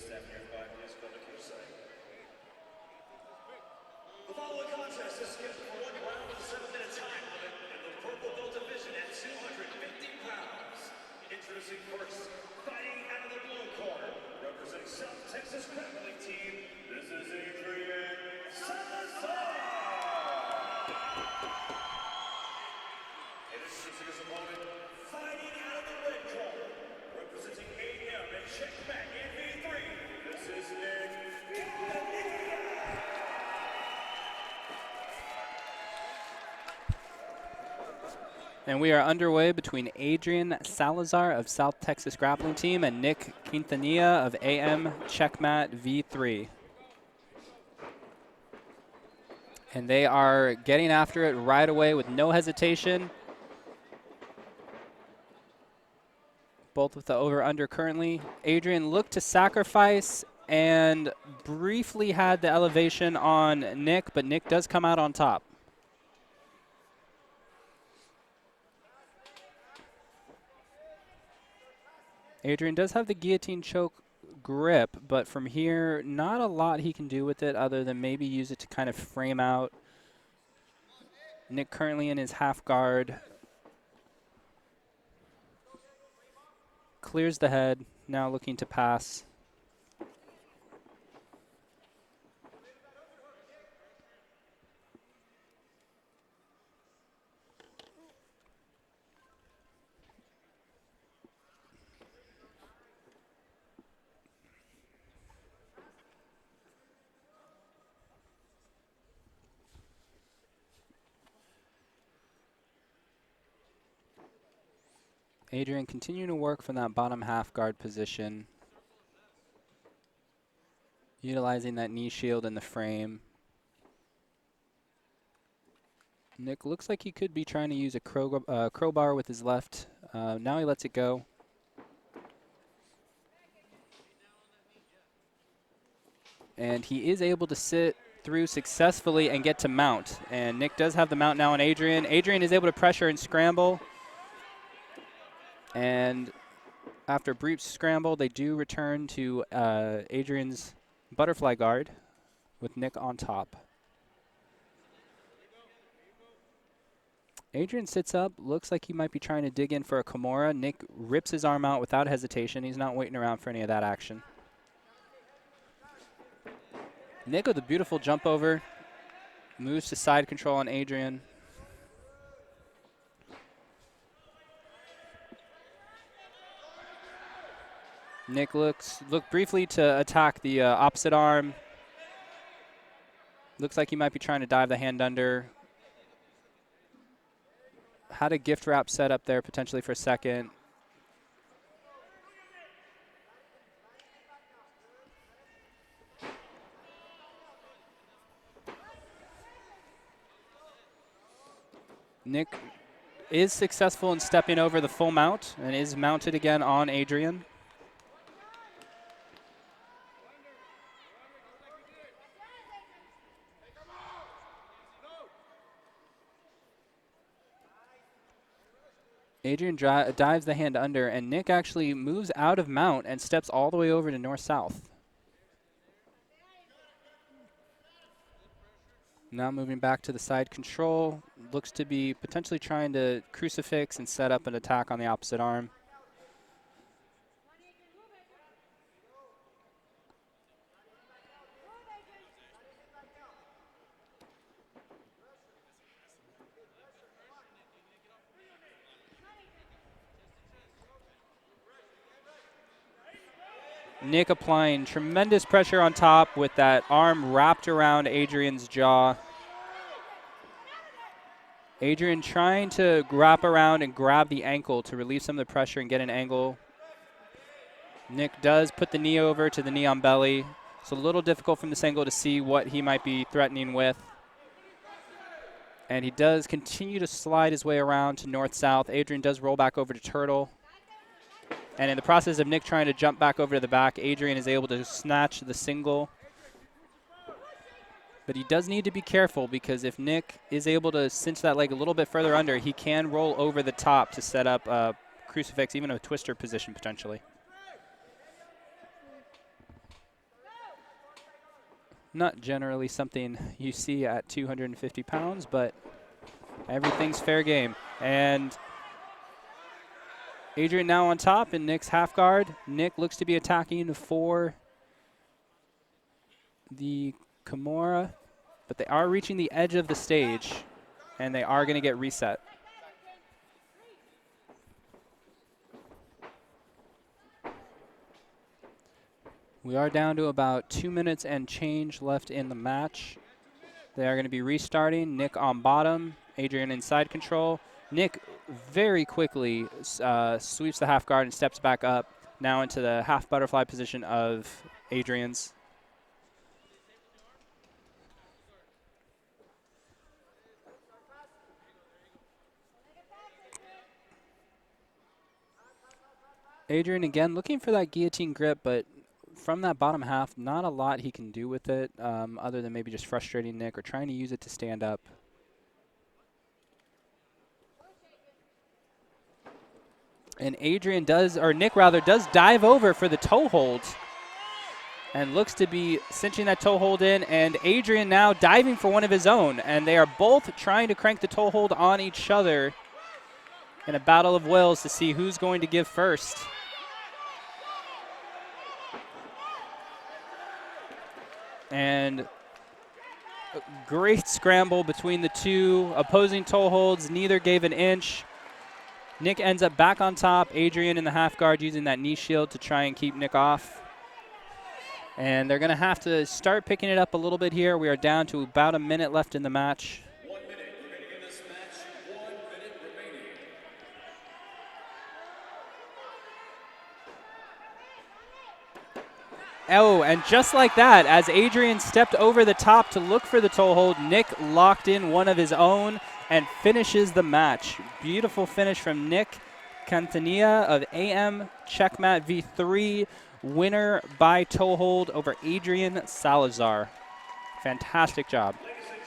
The following contest is scheduled for 1 round with a 7-minute time limit in the purple belt division at 250 pounds. Introducing first, fighting out of the blue corner, representing South Texas Grappling Team, this is Adrian Salazar. Introducing his opponent, fighting out of the red corner, representing AM and Jaychay in V3, this is Quintanilla. And we are underway between Adrian Salazar of South Texas Grappling Team and Nick Quintanilla of AM Checkmat V3. And they are getting after it right away with no hesitation. Both with the over-under currently. Adrian looked to sacrifice and briefly had the elevation on Nick, but Nick does come out on top. Adrian does have the guillotine choke grip, but from here, not a lot he can do with it other than maybe use it to kind of frame out. Nick currently in his half guard. Clears the head, now looking to pass. Adrian continuing to work from that bottom half guard position, utilizing that knee shield in the frame. Nick looks like he could be trying to use a crowbar with his left. Now he lets it go. And he is able to sit through successfully and get to mount. And Nick does have the mount now on Adrian. Adrian is able to pressure and scramble. And after a brief scramble, they do return to Adrian's butterfly guard with Nick on top. Adrian sits up, looks like he might be trying to dig in for a Kimura. Nick rips his arm out without hesitation. He's not waiting around for any of that action. Nick with a beautiful jump over, moves to side control on Adrian. Nick looked briefly to attack the opposite arm. Looks like he might be trying to dive the hand under. Had a gift wrap set up there potentially for a second. Nick is successful in stepping over the full mount and is mounted again on Adrian. Adrian dives the hand under, and Nick actually moves out of mount and steps all the way over to north-south. Now moving back to the side control. Looks to be potentially trying to crucifix and set up an attack on the opposite arm. Nick applying tremendous pressure on top with that arm wrapped around Adrian's jaw. Adrian trying to wrap around and grab the ankle to relieve some of the pressure and get an angle. Nick does put the knee over to the knee on belly. It's a little difficult from this angle to see what he might be threatening with. And he does continue to slide his way around to north-south. Adrian does roll back over to turtle. And in the process of Nick trying to jump back over to the back, Adrian is able to snatch the single. But he does need to be careful because if Nick is able to cinch that leg a little bit further under, he can roll over the top to set up a crucifix, even a twister position potentially. Not generally something you see at 250 pounds, but everything's fair game. And Adrian now on top in Nick's half guard. Nick looks to be attacking for the Kimura, but they are reaching the edge of the stage, and they are going to get reset. We are down to about 2 minutes and change left in the match. They are going to be restarting. Nick on bottom, Adrian in side control. Nick very quickly sweeps the half guard and steps back up, now into the half butterfly position of Adrian's. Adrian again looking for that guillotine grip, but from that bottom half, not a lot he can do with it, other than maybe just frustrating Nick or trying to use it to stand up. And Adrian does, or Nick rather, does dive over for the toe hold and looks to be cinching that toe hold in, and Adrian now diving for one of his own, and they are both trying to crank the toe hold on each other in a battle of wills to see who's going to give first. And a great scramble between the two opposing toe holds. Neither gave an inch. Nick ends up back on top. Adrian in the half guard using that knee shield to try and keep Nick off. And they're going to have to start picking it up a little bit here. We are down to about a minute left in the match. 1 minute remaining in this match. 1 minute remaining. Oh, and just like that, as Adrian stepped over the top to look for the toe hold, Nick locked in one of his own and finishes the match. Beautiful finish from Nick Quintanilla of AM Checkmat V3, winner by toe hold over Adrian Salazar. Fantastic job. Ladies and